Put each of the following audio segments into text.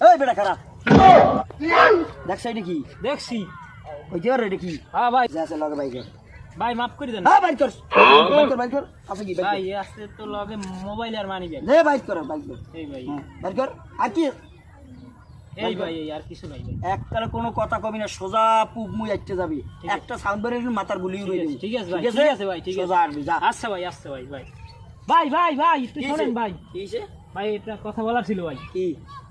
এই বেটা খারাপ দেখছ এটা কি দেখছি ওই যে এটা কি হ্যাঁ ভাই যে আছে লগে বাইকে ভাই মাফ করে দেন হ্যাঁ বাইক কর বাইক কর আছে কি ভাই বাইক আজকে তো লগে মোবাইল আর মানি ব্যাগ নে বাইক কর বাইক কর এই ভাই বাইক কর আর কি এই ভাই এই আর কিছু নাই ভাই একটার কোনো কথা কবি না সোজা পুব মুই আইতে যাবি একটা সাউন্ড বের মাথার গুলি উড়ে দিবি ঠিক আছে ভাই ঠিক আছে ভাই ঠিক আছে সোজা আসবি যা আচ্ছা ভাই ভাই ভাই ভাই ভাই একটু কি শোনেন ভাই কি হইছে ভাই এটা কথা বলার ছিল ভাই কি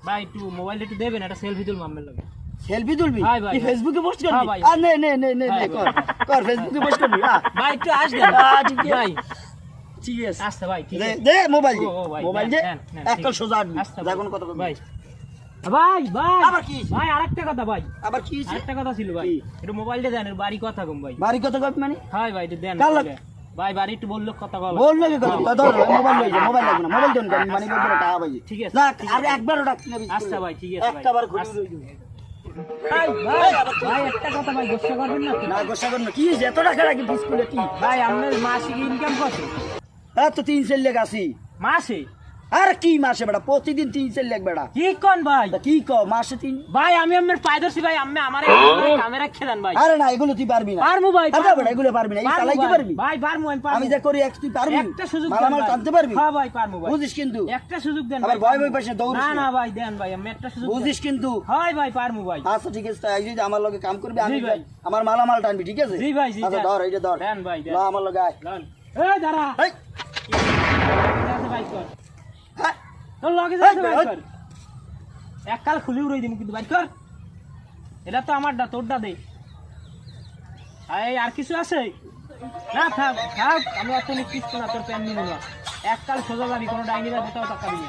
ভাই একটু মোবাইলটা একটু দেবেন একটা সেলফি তুলবো আমার লাগে সেলফি তুলবি ভাই, ভাই, তুই ভাই। ফেসবুকে পোস্ট হ্যাঁ, করবি ভাই। আর নে নে নে নে ভাই, কর ভাই। কর ফেসবুকে পোস্ট করবি ভাই একটু আসবেন ঠিক আছে ভাই ঠিক আছে আচ্ছা ভাই ঠিক দে আছে দে মোবাইল দে ও, ভাই, মোবাইল নেন, দে নেন, নেন, একটা ঠিক সোজা আসবি আচ্ছা যা ভাই। কোনো কথা কবি ভাই ভাই ভাই আবার কি? ভাই আরেকটা কথা ভাই আবার কি হইছে আরেকটা কথা ছিল ভাই কি? একটু মোবাইলটা দেন এর বাড়ি কথা কম ভাই বাড়ি কথা কবি মানে হাই ভাই একটু দেন কার লাগে? ভাই বাড়ি একটু বললো কথা বল বল লাগে কথা ধর মোবাইল লই যা মোবাইল লাগবে না মোবাইল দেন আমি মানে বলবো টাকা পাই ঠিক আছে, না ঠিক আর একবার ডাক না আচ্ছা ভাই ঠিক আছে ভাই একটাবার ঘুরে আচ্ছা। রই দিবি ভাই ভাই ভাই একটা কথা ভাই গোসা করবেন না তো? না গোসা কর না কি হইছে এত টাকা রাখি স্কুলে কি ভাই আপনার মাসিক ইনকাম কত এত 3 লাখ আসি মাসে আর কি মাসে বেটা প্রতিদিন 3 লাখ বেটা কি কোন ভাই তা কি কও মাসে 3 ভাই আমি আপনার পায়ে ধরছি ভাই আমি আমার ক্যামেরা খেলেন ভাই আরে না এগুলো তুই পারবি না পারমু ভাই আরে বেটা এগুলো পারবি না এই চালাইতে পারবি ভাই পারমু আমি পারমু আমি যা করি তুই পারবি একটা সুযোগ মালামাল দেন ভাই। টানতে পারবি হ্যাঁ ভাই পারমু ভাই বুঝিস কিন্তু একটা সুযোগ দেন আবার ভাই, ভয় ভয় পারমু। পাশে দৌড়িস না না। না ভাই দেন ভাই আমি একটা সুযোগ দেন। বুঝিস কিন্তু হয় ভাই পারমু ভাই আচ্ছা ঠিক আছে তাই যদি আমার লগে কাম করবি আমি জি ভাই। আমার মালামাল টানবি ঠিক আছে জি ভাই, জি, আচ্ছা দেন। ধর এইটা ধর দেন ভাই, দেন। ল আমার লগে আয় লন এই দাঁড়া এই, যাতে ভাই কর হ্যাঁ, তোর লগে যাতে এই, ভাই এই। কর এক কাল খুলি উড়াই দিমু কিন্তু ভাই কর এটা তো আমারটা তোরটা দে এই আর কিছু আছে না থাক থাক আমি অত নিকিস না তোর প্যান নিব না এক কাল সোজা যাবি কোনো ডাইনিরা যেটাও টাকা দিবি